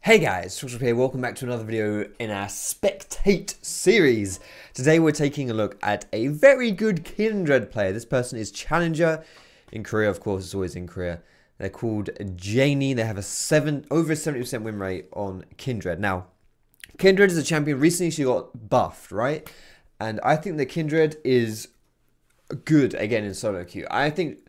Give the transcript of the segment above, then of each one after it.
Hey guys, Foxdrop here, welcome back to another video in our Spectate series. Today we're taking a look at a very good Kindred player. This person is Challenger in Korea, of course, it's always in Korea. They're called Janie. They have a over 70% win rate on Kindred. Now, Kindred is a champion. Recently she got buffed, right? And I think that Kindred is good again in solo queue. I think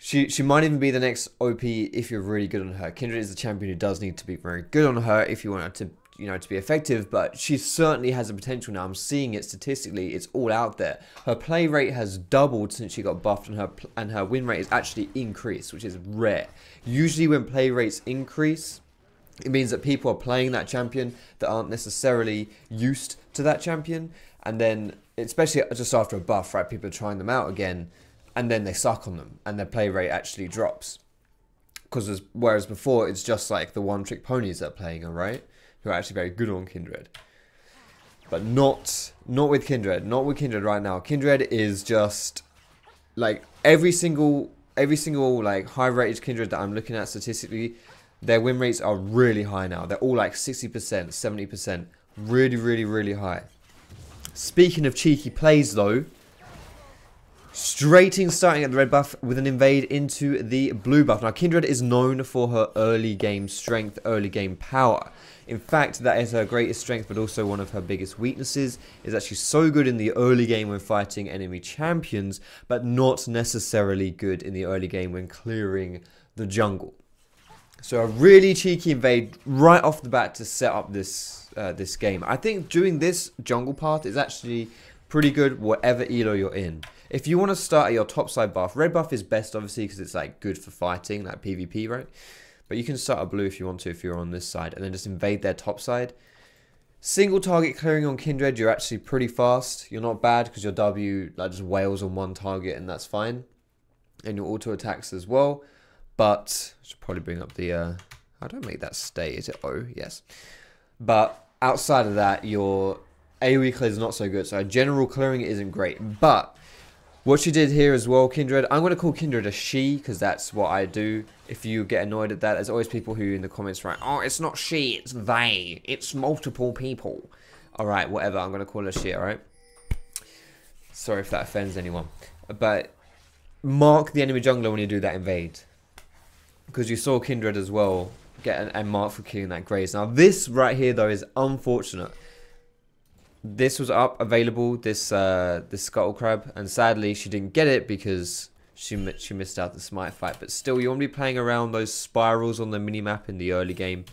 she might even be the next OP if you're really good on her. Kindred is a champion who does need to be very good on her if you want her to, to be effective, but she certainly has the potential now. I'm seeing it statistically, it's all out there. Her play rate has doubled since she got buffed, and her win rate is actually increased, which is rare. Usually when play rates increase, it means that people are playing that champion that aren't necessarily used to that champion, and then, especially just after a buff, right, people are trying them out again, and then they suck on them, and their play rate actually drops. Whereas before, it's just like the one-trick ponies that are playing her, right? Who are actually very good on Kindred. But not with Kindred. Not with Kindred right now. Kindred is just, like, every single like, high-rated Kindred that I'm looking at statistically, their win rates are really high now. They're all like 60%, 70%. Really, really, really high. Speaking of cheeky plays, though, straight in starting at the red buff with an invade into the blue buff. Now, Kindred is known for her early game strength, early game power. In fact, that is her greatest strength, but also one of her biggest weaknesses, is that she's so good in the early game when fighting enemy champions, but not necessarily good in the early game when clearing the jungle. So a really cheeky invade right off the bat to set up this this game. I think doing this jungle path is actually pretty good whatever elo you're in. If you want to start at your top side buff, red buff is best obviously because it's like good for fighting, like PvP, right? But you can start at blue if you want to, if you're on this side, and then just invade their top side. Single target clearing on Kindred, you're actually pretty fast. You're not bad because your W like just wails on one target and that's fine. And your auto attacks as well. But I should probably bring up the how do I make that stay? Is it O? Yes. But outside of that, your AoE clear is not so good. So general clearing isn't great. But what she did here as well, Kindred, I'm going to call Kindred a she because that's what I do. If you get annoyed at that, there's always people who in the comments write, oh, it's not she, it's they. It's multiple people. Alright, whatever, I'm going to call her she, alright? Sorry if that offends anyone. But mark the enemy jungler when you do that invade. Because you saw Kindred as well get a mark for killing that Graves. Now this right here though is unfortunate. This was available, this Scuttle Crab, and sadly she didn't get it because she missed out the smite fight. But still, you want to be playing around those spirals on the minimap in the early game.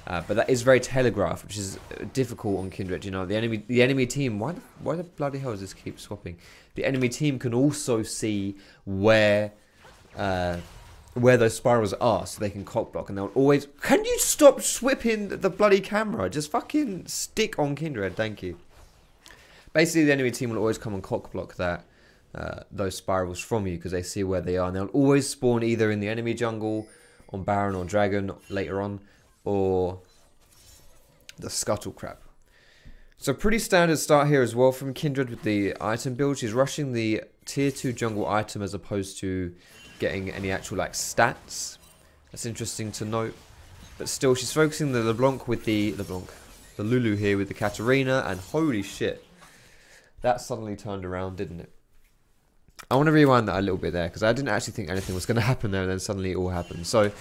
But that is very telegraphed, which is difficult on Kindred. You know, the enemy team. Why the bloody hell does this keep swapping? The enemy team can also see where those spirals are, so they can cock block, and they'll always. Can you stop swipping the bloody camera? Just fucking stick on Kindred, thank you. Basically, the enemy team will always come and cock block those spirals from you because they see where they are. And they'll always spawn either in the enemy jungle, on Baron or Dragon later on, or the Scuttle Crab. So pretty standard start here as well from Kindred with the item build. She's rushing the tier 2 jungle item as opposed to getting any actual like stats. That's interesting to note. But still, she's focusing the LeBlanc with the Lulu here with the Katarina, and holy shit. That suddenly turned around, didn't it? I want to rewind that a little bit there because I didn't actually think anything was going to happen there, and then suddenly it all happened. So I'm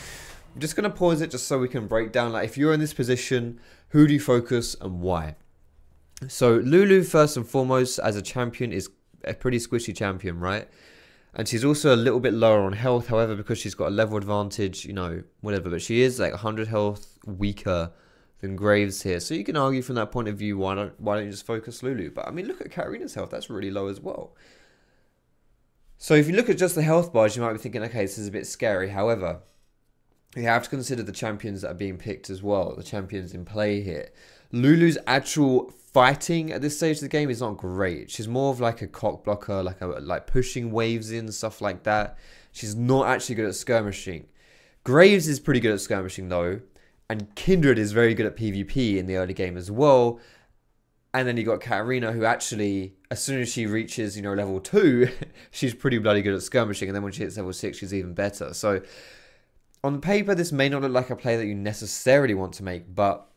just going to pause it just so we can break down, like, if you're in this position, who do you focus and why? So Lulu, first and foremost, as a champion, is a pretty squishy champion, right? And she's also a little bit lower on health, however, because she's got a level advantage, you know, whatever. But she is like 100 health weaker than Graves here. So you can argue from that point of view, why don't you just focus Lulu? But I mean, look at Katarina's health, that's really low as well. So if you look at just the health bars, you might be thinking, okay, this is a bit scary. However, you have to consider the champions that are being picked as well, the champions in play here. Lulu's actual fighting at this stage of the game is not great. She's more of like a cock blocker, like pushing waves in, stuff like that. She's not actually good at skirmishing. Graves is pretty good at skirmishing though. And Kindred is very good at PvP in the early game as well. And then you got Katarina, who actually, as soon as she reaches, level 2, she's pretty bloody good at skirmishing. And then when she hits level 6, she's even better. So On paper, this may not look like a play that you necessarily want to make, but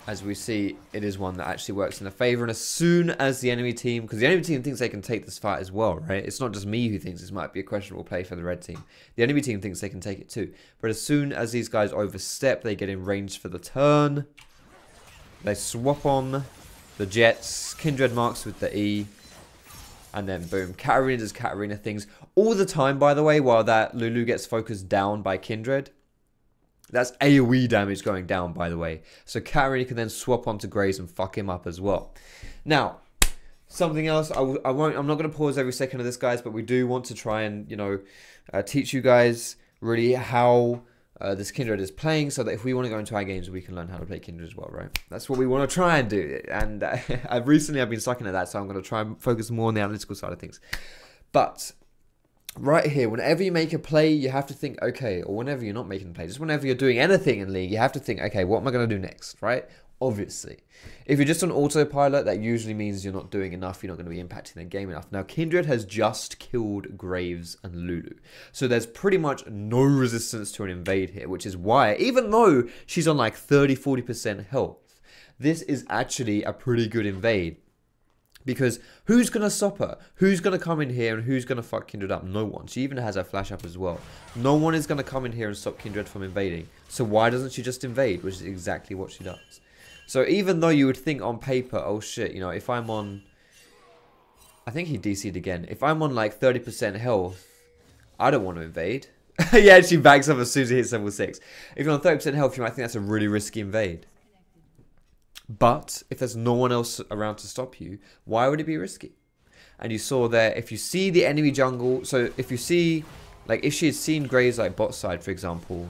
as we see, it is one that actually works in the favor. And as soon as the enemy team, because the enemy team thinks they can take this fight as well, right? It's not just me who thinks this might be a questionable play for the red team. The enemy team thinks they can take it too. But as soon as these guys overstep, they get in range for the turn. They swap on the Jets. Kindred marks with the E. And then boom, Katarina does Katarina things. All the time, by the way, while that Lulu gets focused down by Kindred. That's AoE damage going down, by the way. So Katarina can then swap onto Graves and fuck him up as well. Now, something else. I'm not going to pause every second of this, guys, but we do want to try and, you know, teach you guys really how this Kindred is playing, so that if we want to go into our games, we can learn how to play Kindred as well, right? That's what we want to try and do. And I've been sucking at that, so I'm going to try and focus more on the analytical side of things. But right here, whenever you make a play, you have to think, okay, or whenever you're not making a play, just whenever you're doing anything in League, you have to think, okay, what am I going to do next, right? Obviously. If you're just on autopilot, that usually means you're not doing enough, you're not going to be impacting the game enough. Now, Kindred has just killed Graves and Lulu. So there's pretty much no resistance to an invade here, which is why, even though she's on like 30-40% health, this is actually a pretty good invade. Because who's going to stop her? Who's going to come in here and who's going to fuck Kindred up? No one. She even has her flash up as well. No one is going to come in here and stop Kindred from invading. So why doesn't she just invade? Which is exactly what she does. So even though you would think on paper, oh shit, you know, if I'm on... I think he DC'd again. If I'm on like 30% health, I don't want to invade. Yeah, she backs up as soon as he hits level 6. If you're on 30% health, you might think that's a really risky invade. But if there's no one else around to stop you, why would it be risky? And you saw there, if you see the enemy jungle, so if you see, like if she had seen Graves like bot side, for example,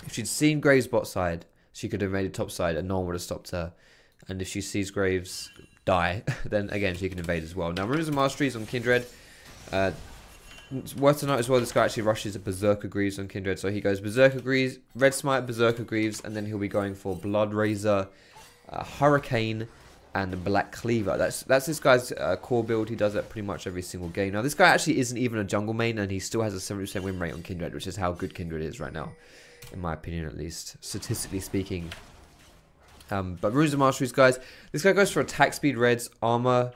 if she'd seen Graves bot side, she could have made it top side and no one would have stopped her. And if she sees Graves die, then again she can invade as well. Now, Runes of Mastery is on Kindred. It's worth to note as well, this guy actually rushes a Berserker Greaves on Kindred. So he goes Berserker Greaves, Red Smite, Berserker Greaves, and then he'll be going for Blood Razor, Hurricane, and Black Cleaver. That's this guy's core build. He does that pretty much every single game. Now, this guy actually isn't even a jungle main, and he still has a 70% win rate on Kindred, which is how good Kindred is right now, in my opinion at least, statistically speaking. But Runes of Masteries, guys, this guy goes for attack speed reds, armor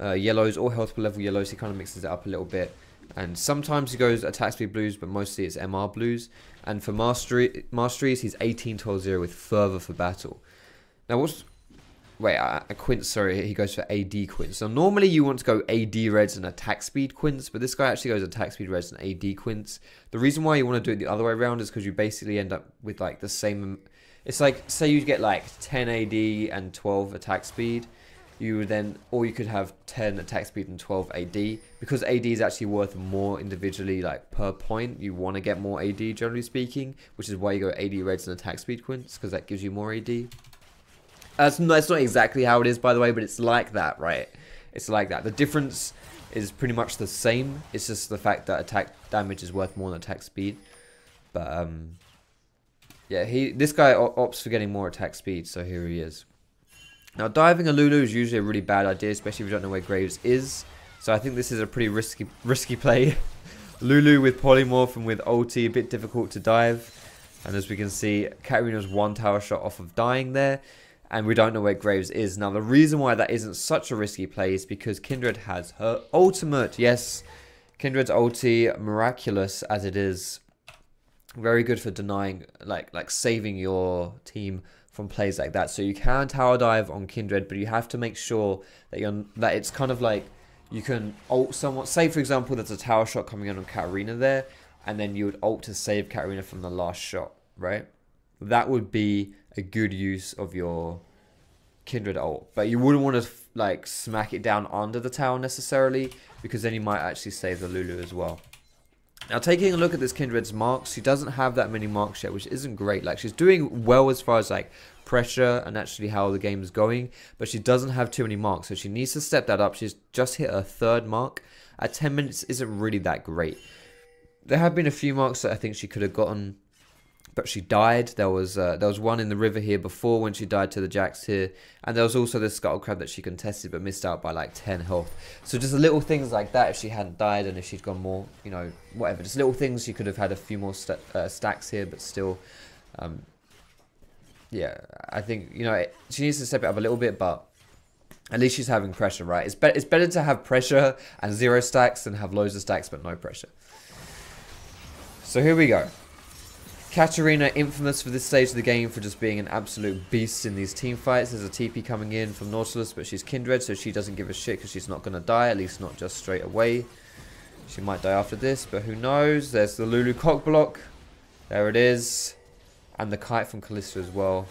yellows, or health per level yellows. He kind of mixes it up a little bit. And sometimes he goes attack speed blues, but mostly it's MR blues. And for masteries, he's 18-12-0 with fervor for battle. Now what's... Wait, Quince, sorry, he goes for AD Quince. So normally you want to go AD reds and attack speed Quince, but this guy actually goes attack speed reds and AD Quince. The reason why you want to do it the other way around is because you basically end up with like the same... It's like, say you get like 10 AD and 12 attack speed. You would then, or you could have 10 attack speed and 12 AD. Because AD is actually worth more individually, like per point. You want to get more AD, generally speaking, which is why you go AD reds and attack speed Quince, because that gives you more AD. That's not exactly how it is, by the way, but it's like that, right? It's like that. The difference is pretty much the same. It's just the fact that attack damage is worth more than attack speed. But yeah, this guy opts for getting more attack speed, so here he is. Now, diving a Lulu is usually a really bad idea, especially if you don't know where Graves is. So I think this is a pretty risky play. Lulu with Polymorph and with ulti, a bit difficult to dive. And as we can see, Katarina's one tower shot off of dying there. And we don't know where Graves is. Now, the reason why that isn't such a risky play is because Kindred has her ultimate. Yes, Kindred's ulti, miraculous as it is, very good for denying, like saving your team from plays like that. So you can tower dive on Kindred, but you have to make sure that it's kind of like you can ult someone. Say for example, there's a tower shot coming in on Katarina there, and then you would ult to save Katarina from the last shot, right? That would be a good use of your Kindred ult, but you wouldn't want to like smack it down under the tower necessarily, because then you might actually save the Lulu as well. Now, taking a look at this Kindred's marks, she doesn't have that many marks yet, which isn't great. Like, she's doing well as far as, like, pressure and actually how the game is going, but she doesn't have too many marks, so she needs to step that up. She's just hit her 3rd mark. At 10 minutes isn't really that great. There have been a few marks that I think she could have gotten but she died. There was one in the river here before when she died to the Jax here, and there was also this Scuttle Crab that she contested but missed out by like 10 health. So just little things like that. If she hadn't died and if she'd gone more, you know, whatever, just little things. She could have had a few more stacks here, but still, yeah, I think, you know, she needs to step it up a little bit, but at least she's having pressure, right? It's better to have pressure and 0 stacks than have loads of stacks but no pressure. So here we go. Katarina, infamous for this stage of the game for just being an absolute beast in these team fights. There's a TP coming in from Nautilus, but she's Kindred, so she doesn't give a shit because she's not going to die, at least not just straight away. She might die after this, but who knows? There's the Lulu cock block. There it is. And the kite from Kalista as well.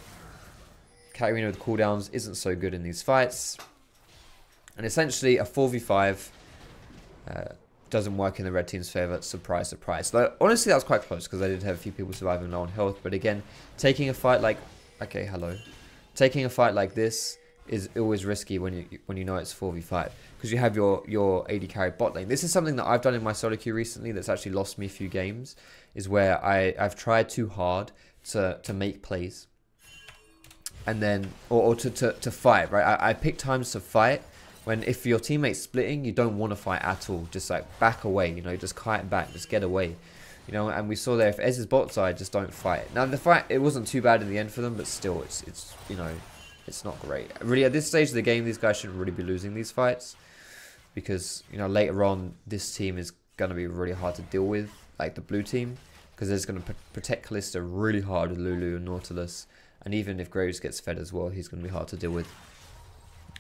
Katarina with cooldowns isn't so good in these fights. And essentially a 4v5 doesn't work in the red team's favour. Surprise, surprise. Like, honestly, that was quite close because I did have a few people surviving low on health. But again, taking a fight like... Okay, hello. Taking a fight like this is always risky when you know it's 4v5. Because you have your AD carry bot lane. This is something that I've done in my solo queue recently that's actually lost me a few games. Is where I've tried too hard to make plays. And then... Or to fight, right? I pick times to fight. When if your teammate's splitting, you don't want to fight at all. Just like back away, you know, just kite back, just get away. You know, and we saw there if Ez is bot side, just don't fight. Now the fight, it wasn't too bad in the end for them, but still it's you know, it's not great. Really at this stage of the game, these guys shouldn't really be losing these fights. Because, you know, later on this team is gonna be really hard to deal with, like the blue team. Because they're just gonna protect Kalista really hard with Lulu and Nautilus. And even if Graves gets fed as well, he's gonna be hard to deal with.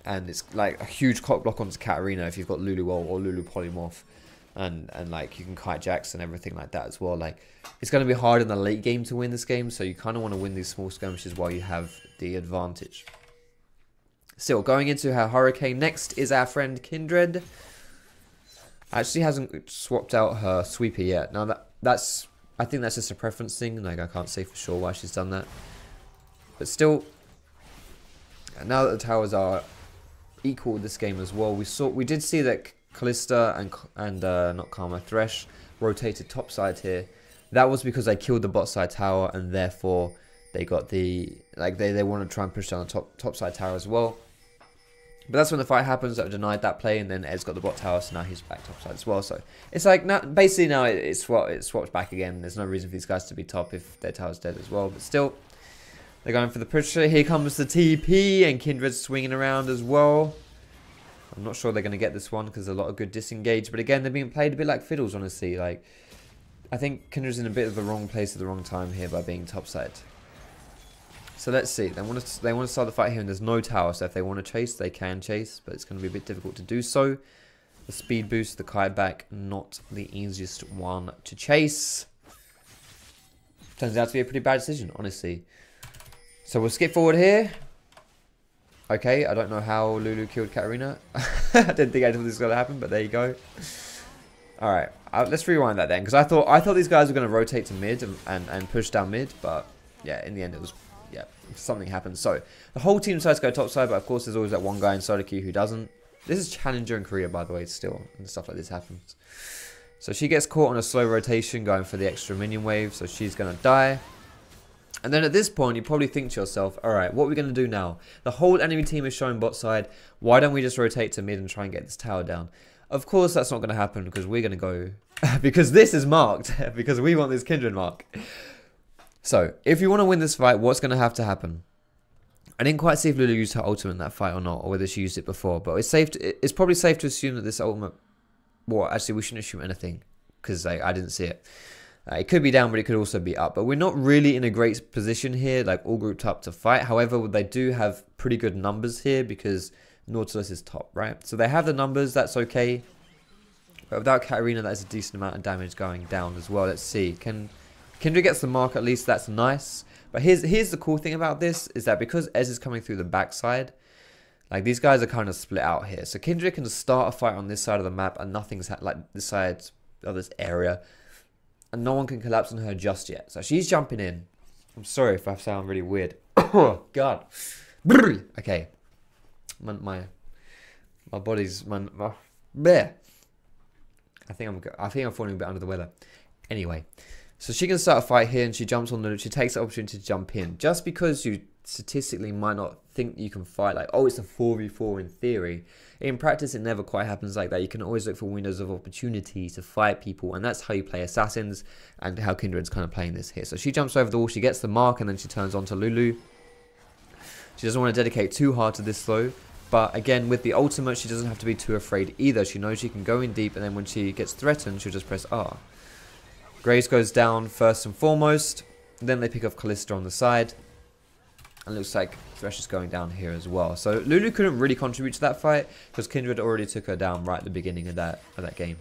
And it's like a huge cock block onto Katarina if you've got Lulu or Lulu polymorph. And like you can kite Jax and everything like that as well. Like it's going to be hard in the late game to win this game. So you kind of want to win these small skirmishes while you have the advantage. Still, going into her Hurricane. Next is our friend Kindred. Actually hasn't swapped out her sweeper yet. Now that's I think that's just a preference thing. Like I can't say for sure why she's done that. But still, now that the towers are equal this game as well, we did see that Kalista and not Karma, Thresh rotated topside here. That was because they killed the bot side tower and therefore they got the they want to try and push down the top side tower as well. But that's when the fight happens that denied that play, and then Ed's got the bot tower, so now he's back topside as well. So it's like now basically now it's swapped back again. There's no reason for these guys to be top if their tower's dead as well. But still, they're going for the pusher. Here comes the TP, and Kindred's swinging around as well. I'm not sure they're going to get this one because there's a lot of good disengage. But again, they're being played a bit like fiddles, honestly. Like, I think Kindred's in a bit of the wrong place at the wrong time here by being topside. So let's see. They want to start the fight here, and there's no tower. So if they want to chase, they can chase, but it's going to be a bit difficult to do so. The speed boost, the kite back, not the easiest one to chase. Turns out to be a pretty bad decision, honestly. So we'll skip forward here. Okay, I don't know how Lulu killed Katarina. I didn't think anything was going to happen, but there you go. All right, let's rewind that then, because I thought these guys were going to rotate to mid and push down mid, but yeah, in the end it was something happened. So the whole team decides to go topside, but of course there's always that one guy in solo queue who doesn't. This is Challenger in Korea, by the way, still, and stuff like this happens. So she gets caught on a slow rotation going for the extra minion wave, so she's going to die. And then at this point, you probably think to yourself, alright, what are we going to do now? The whole enemy team is showing bot side. Why don't we just rotate to mid and try and get this tower down? Of course, that's not going to happen because we're going to go... because this is marked. Because we want this Kindred mark. So, if you want to win this fight, what's going to happen? I didn't quite see if Lulu used her ultimate in that fight or not, or whether she used it before. But it's probably safe to assume that this ultimate... Well, actually, we shouldn't assume anything. Because I didn't see it. It could be down, but it could also be up. But we're not really in a great position here, like all grouped up to fight. However, they do have pretty good numbers here because Nautilus is top, right? So they have the numbers, that's okay. But without Katarina, that is a decent amount of damage going down as well. Let's see. Kindred gets the mark at least, that's nice. But here's the cool thing about this, is that because Ez is coming through the backside, like these guys are kind of split out here. So Kindred can just start a fight on this side of the map and nothing's like this side of this area. And no one can collapse on her just yet. So she's jumping in. I'm sorry if I sound really weird. Oh, God. Okay. My body's... bleh. I think I'm falling a bit under the weather. Anyway. So she can start a fight here, and she jumps on the... She takes the opportunity to jump in. Just because you statistically might not think you can fight, like, oh, it's a 4v4 in theory. In practice, it never quite happens like that. You can always look for windows of opportunity to fight people, and that's how you play assassins, and how Kindred's kind of playing this here. So she jumps over the wall, she gets the mark, and then she turns on to Lulu. She doesn't want to dedicate too hard to this though. But again, with the ultimate, she doesn't have to be too afraid either. She knows she can go in deep, and then when she gets threatened, she'll just press R. Graves goes down first and foremost. Then they pick up Callista on the side. And it looks like Thresh is going down here as well. So Lulu couldn't really contribute to that fight because Kindred already took her down right at the beginning of that game.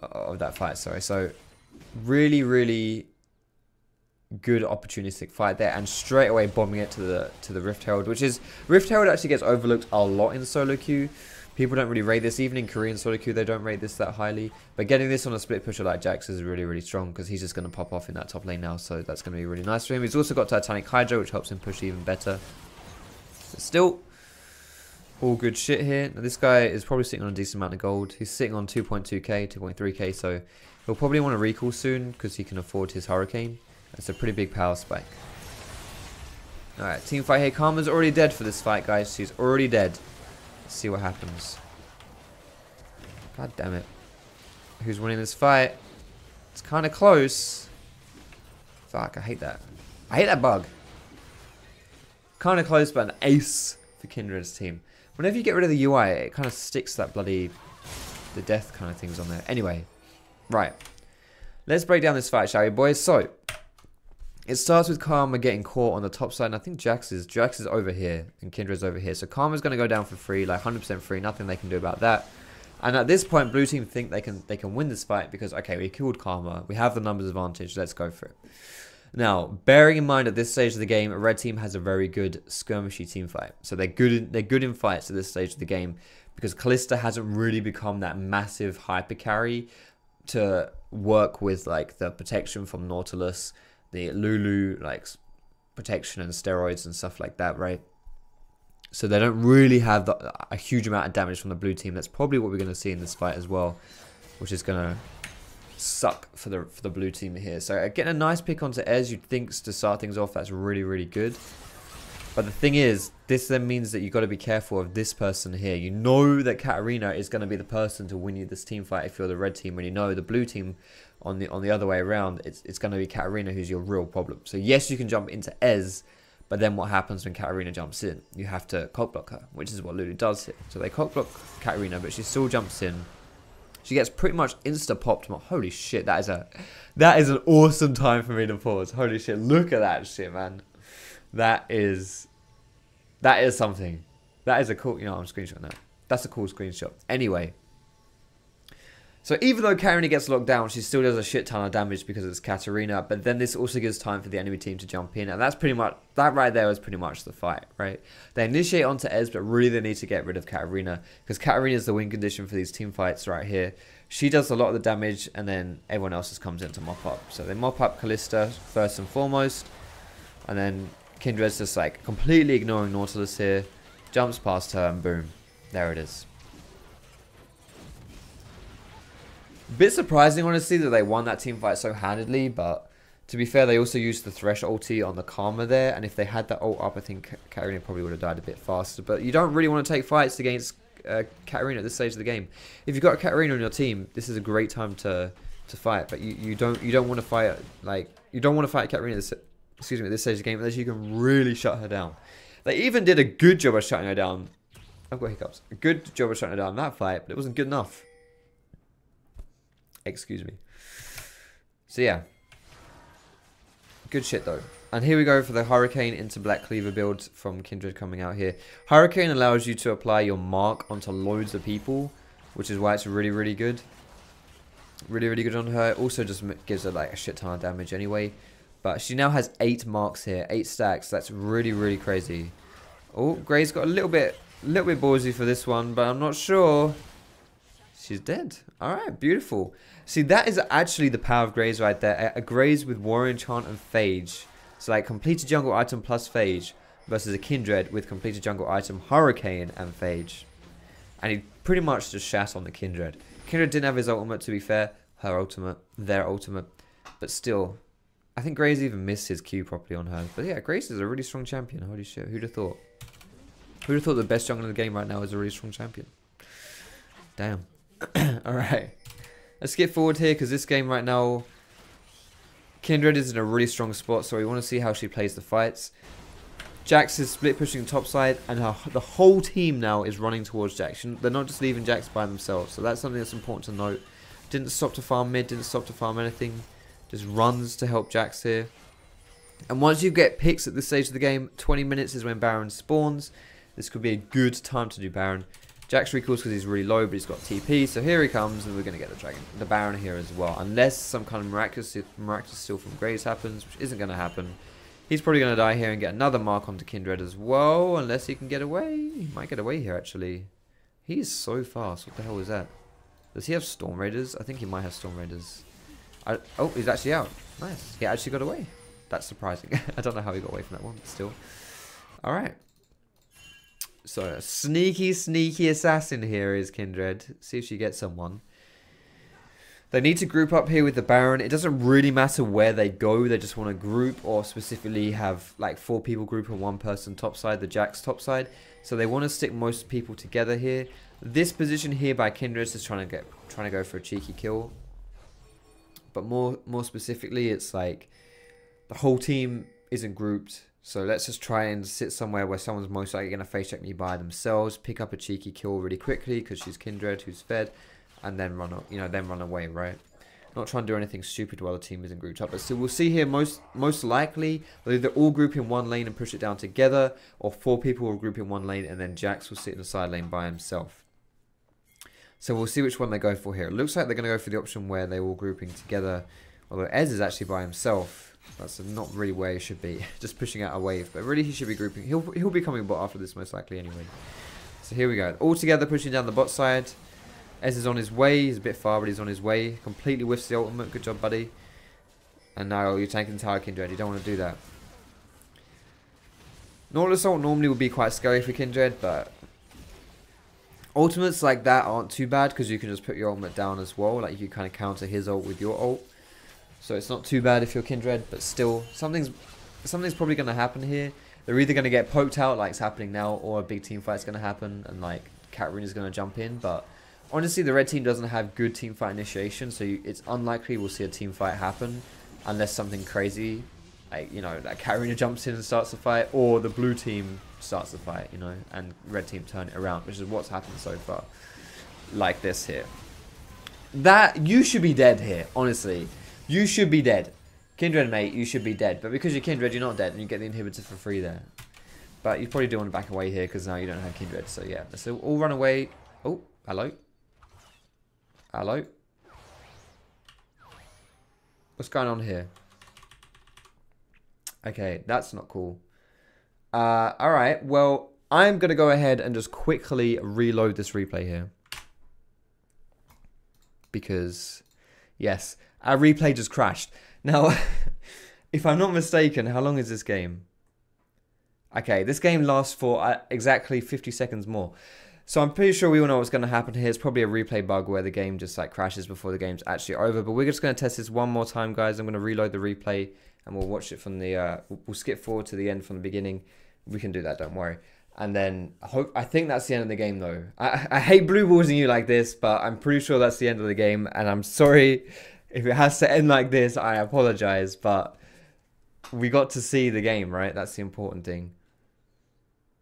Of that fight, sorry. So really, really good opportunistic fight there, and straight away bombing it to the Rift Herald, which is... Rift Herald actually gets overlooked a lot in solo queue. People don't really rate this, even in Korean solo queue they don't rate this that highly, but getting this on a split pusher like Jax is really, really strong because he's just going to pop off in that top lane now, so that's going to be really nice for him. He's also got Titanic Hydra, which helps him push even better. But still, all good shit here. Now, this guy is probably sitting on a decent amount of gold. He's sitting on 2.2k, 2.3k, so he'll probably want to recall soon because he can afford his Hurricane. That's a pretty big power spike. Alright, team fight here. Karma's already dead for this fight, guys. She's already dead. Let's see what happens. God damn it. Who's winning this fight? It's kind of close. Fuck, I hate that. I hate that bug. Kind of close, but an ace for Kindred's team. Whenever you get rid of the UI, it kind of sticks that bloody... the death kind of things on there. Anyway. Right. Let's break down this fight, shall we, boys? So... it starts with Karma getting caught on the top side, and I think Jax is over here, and Kindred's over here. So Karma's going to go down for free, like 100% free, nothing they can do about that. And at this point, blue team think they can win this fight because, okay, we killed Karma, we have the numbers advantage, let's go for it. Now, bearing in mind at this stage of the game, red team has a very good skirmishy team fight. So they're good in fights at this stage of the game because Callista hasn't really become that massive hyper carry to work with like the protection from Nautilus, the Lulu like protection and steroids and stuff like that, right? So they don't really have a huge amount of damage from the blue team. That's probably what we're going to see in this fight as well, which is going to suck for the blue team here. So getting a nice pick onto Ez, you'd think to start things off, that's really, really good. But the thing is, this then means that you've got to be careful of this person here. You know that Katarina is going to be the person to win you this team fight if you're the red team, when you know the blue team on the other way around, it's going to be Katarina who's your real problem. So yes, you can jump into Ez, but then what happens when Katarina jumps in? You have to cockblock her, which is what Lulu does here. So they cockblock Katarina, but she still jumps in. She gets pretty much insta-popped. Holy shit, that is an awesome time for me to pause. Holy shit, look at that shit, man. That is something. That is a cool, you know, I'm screenshotting that. That's a cool screenshot. Anyway. So even though Katarina gets locked down, she still does a shit ton of damage because it's Katarina. But then this also gives time for the enemy team to jump in. And that's pretty much, that right there was pretty much the fight, right? They initiate onto Ez, but really they need to get rid of Katarina. Because Katarina is the win condition for these team fights right here. She does a lot of the damage, and then everyone else just comes in to mop up. So they mop up Callista first and foremost. And then Kindred's just like completely ignoring Nautilus here. Jumps past her and boom. There it is. Bit surprising, honestly, that they won that team fight so handedly, but to be fair, they also used the Thresh ulti on the Karma there, and if they had that ult up, I think Katarina probably would have died a bit faster. But you don't really want to take fights against Katarina at this stage of the game. If you've got Katarina on your team, this is a great time to fight, but you don't want to fight Katarina at this stage of the game unless you can really shut her down. They even did a good job of shutting her down. I've got hiccups. A good job of shutting her down in that fight, but it wasn't good enough. Excuse me. So yeah. Good shit though. And here we go for the Hurricane into Black Cleaver build from Kindred coming out here. Hurricane allows you to apply your mark onto loads of people, which is why it's really, really good. Really, really good on her. It also just gives her like a shit ton of damage anyway. But she now has 8 marks here, 8 stacks. That's really, really crazy. Oh, Gray's got a little bit ballsy for this one, but I'm not sure. She's dead. Alright, beautiful. See, that is actually the power of Graze right there. A Graze with Warrior Enchant and Phage. So like completed jungle item plus Phage versus a Kindred with completed jungle item Hurricane and Phage. And he pretty much just shat on the Kindred. Kindred didn't have his ultimate, to be fair. Her ultimate, their ultimate. But still, I think Gray's even missed his Q properly on her. But yeah, Grace is a really strong champion. Holy shit, who'd have thought? Who'd have thought the best jungler in the game right now is a really strong champion? Damn. Alright. Let's skip forward here because this game right now, Kindred is in a really strong spot, so we want to see how she plays the fights. Jax is split pushing top side, and the whole team now is running towards Jax. They're not just leaving Jax by themselves, so that's something that's important to note. Didn't stop to farm mid, didn't stop to farm anything. Just runs to help Jax here. And once you get picks at this stage of the game, 20 minutes is when Baron spawns. This could be a good time to do Baron. Jax recalls because he's really low, but he's got TP. So here he comes, and we're going to get the Baron here as well. Unless some kind of miraculous steal from Graves happens, which isn't going to happen. He's probably going to die here and get another mark onto Kindred as well. Unless he can get away. He might get away here, actually. He is so fast. What the hell is that? Does he have Storm Raiders? I think he might have Storm Raiders. Oh, he's actually out. Nice. He actually got away. That's surprising. I don't know how he got away from that one, but still. Alright. So, sneaky, sneaky assassin here is Kindred. See if she gets someone. They need to group up here with the Baron. It doesn't really matter where they go. They just want to group or specifically have like 4 people group and 1 person topside, the Jax topside. So they want to stick most people together here. This position here by Kindred is trying to go for a cheeky kill. But more specifically, it's like the whole team isn't grouped. So let's just try and sit somewhere where someone's most likely going to face check me by themselves, pick up a cheeky kill really quickly because she's Kindred who's fed, and then run away, right? Not trying to do anything stupid while the team isn't grouped up. But so we'll see here most likely they'll either all group in one lane and push it down together, or 4 people will group in one lane and then Jax will sit in the side lane by himself. So we'll see which one they go for here. It looks like they're going to go for the option where they're all grouping together, although Ez is actually by himself. That's not really where he should be, just pushing out a wave. But really, he should be grouping. He'll be coming bot after this most likely anyway. So here we go. All together pushing down the bot side. Ez is on his way. He's a bit far, but he's on his way. Completely whiffs the ultimate. Good job, buddy. And now you're tanking Tower Kindred. You don't want to do that. Nautilus ult normally would be quite scary for Kindred, but ultimates like that aren't too bad because you can just put your ultimate down as well. Like you kind of counter his ult with your ult. So it's not too bad if you're Kindred, but still, something's probably going to happen here. They're either going to get poked out like it's happening now, or a big team fight's going to happen, and like Katarina is going to jump in. But honestly, the red team doesn't have good team fight initiation, so it's unlikely we'll see a team fight happen, unless something crazy, like like Katarina jumps in and starts the fight, or the blue team starts the fight, and red team turn it around, which is what's happened so far. Like this here. That you should be dead here, honestly. You should be dead. Kindred, mate, you should be dead. But because you're Kindred, you're not dead, and you get the inhibitor for free there. But you probably do want to back away here, because now you don't have Kindred. So yeah, let's all run away. Oh, hello. Hello. What's going on here? Okay, that's not cool. Alright, well, I'm going to go ahead and just quickly reload this replay here. Because, yes, our replay just crashed. Now, if I'm not mistaken, how long is this game? Okay, this game lasts for exactly 50 seconds more. So I'm pretty sure we all know what's going to happen here. It's probably a replay bug where the game just like crashes before the game's actually over. But we're just going to test this one more time, guys. I'm going to reload the replay and we'll watch it from the... we'll skip forward to the end from the beginning. We can do that, don't worry. And then I think that's the end of the game, though. I hate blue ballsing you like this, but I'm pretty sure that's the end of the game. And I'm sorry if it has to end like this. I apologize, but we got to see the game, right? That's the important thing.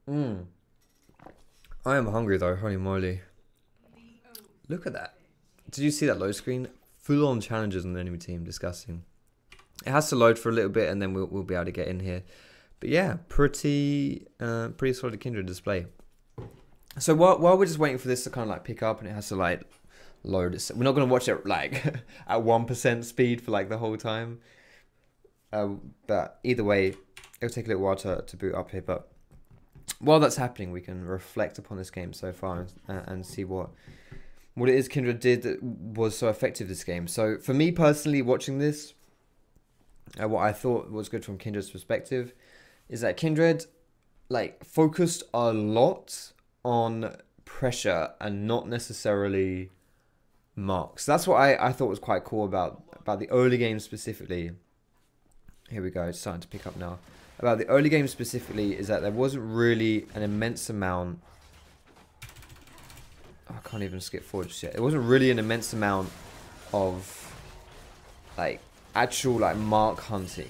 I am hungry, though. Holy moly. Look at that. Did you see that load screen? Full-on challenges on the enemy team. Disgusting. It has to load for a little bit, and then we'll be able to get in here. But yeah, pretty solid Kindred display. So while we're just waiting for this to kind of like pick up and it has to like load, we're not going to watch it like at 1% speed for like the whole time. But either way, it'll take a little while to boot up here. But while that's happening, we can reflect upon this game so far and see what it is Kindred did that was so effective this game. So for me personally, watching this, what I thought was good from Kindred's perspective is that Kindred like focused a lot on pressure and not necessarily marks. That's what I thought was quite cool about about the early game specifically. Here we go, it's starting to pick up now. About the early game specifically is that there wasn't really an immense amount. I can't even skip forward just yet. It wasn't really an immense amount of like actual like mark hunting.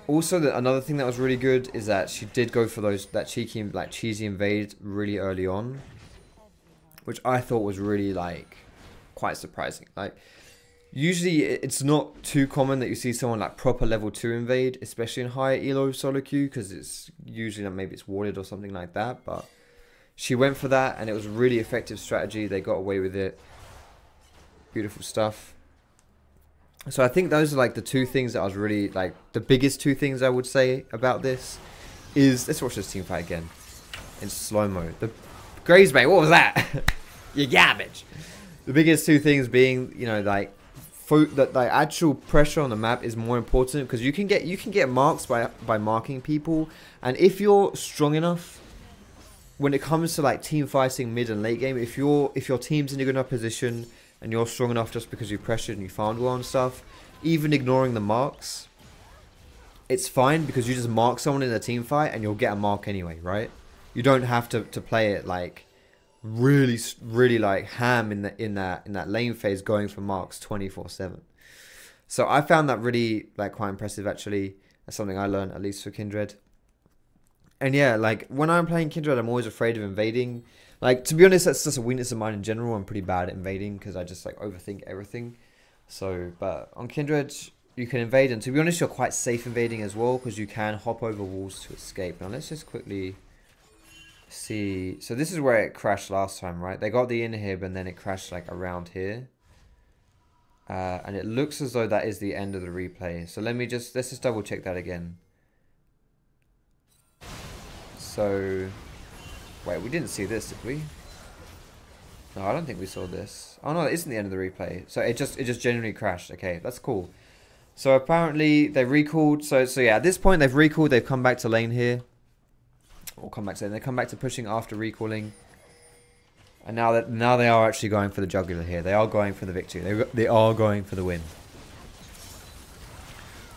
Also, another thing that was really good is that she did go for that cheeky like cheesy invade really early on, which I thought was really like quite surprising. Like usually it's not too common that you see someone like proper level 2 invade, especially in higher elo solo queue, because it's usually like, maybe it's warded or something like that. But she went for that, and it was a really effective strategy. They got away with it. Beautiful stuff. So I think those are like the two things that I was really like the biggest two things I would say about this is, let's watch this team fight again in slow-mo. The Graves, mate, what was that? You garbage. The biggest two things being, you know, like that like actual pressure on the map is more important, because you can get marks by marking people, and if you're strong enough when it comes to like team fighting mid and late game, if your team's in a good enough position and you're strong enough just because you pressured and you farmed well and stuff, even ignoring the marks, it's fine, because you just mark someone in a team fight and you'll get a mark anyway, right? You don't have to play it like really like ham in that lane phase, going for marks 24/7. So I found that really like quite impressive actually. That's something I learned, at least for Kindred. And yeah, like when I'm playing Kindred, I'm always afraid of invading. Like, to be honest, that's just a weakness of mine in general. I'm pretty bad at invading because I just like overthink everything. So, but on Kindred, you can invade, and to be honest, you're quite safe invading as well, because you can hop over walls to escape. Now let's just quickly see. So this is where it crashed last time, right? They got the inhib and then it crashed like around here. And it looks as though that is the end of the replay. So let's just double check that again. So, wait, we didn't see this, did we? No, I don't think we saw this. Oh no, it isn't the end of the replay. So it just genuinely crashed. Okay, that's cool. So apparently they recalled. So yeah, at this point they've recalled. They've come back to lane here. Or come back to lane. They come back to pushing after recalling. And now they are actually going for the jugular here. They are going for the victory. They are going for the win.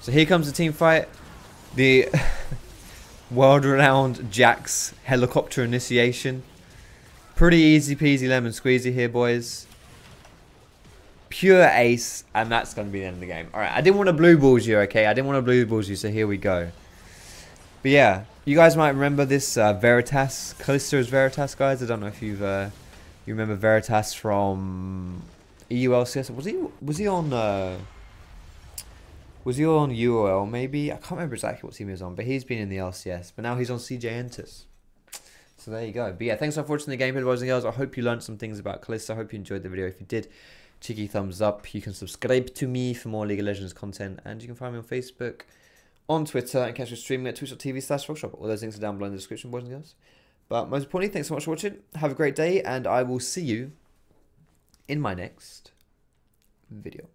So here comes the team fight. The world-renowned Jax helicopter initiation. Pretty easy peasy lemon squeezy here, boys. Pure ace, and that's going to be the end of the game. Alright, I didn't want to blue balls you, okay? I didn't want to blue balls you, so here we go. But yeah, you guys might remember this Veritas. Callisto's Veritas, guys. I don't know if you remember Veritas from EULCS. Was he on UOL maybe? I can't remember exactly what team he was on, but he's been in the LCS. But now he's on CJ Entus. So there you go. But yeah, thanks for watching the gameplay, boys and girls. I hope you learned some things about Callisto. I hope you enjoyed the video. If you did, cheeky thumbs up. You can subscribe to me for more League of Legends content. And you can find me on Facebook, on Twitter, and catch me streaming at twitch.tv/Foxdrop. All those links are down below in the description, boys and girls. But most importantly, thanks so much for watching. Have a great day, and I will see you in my next video.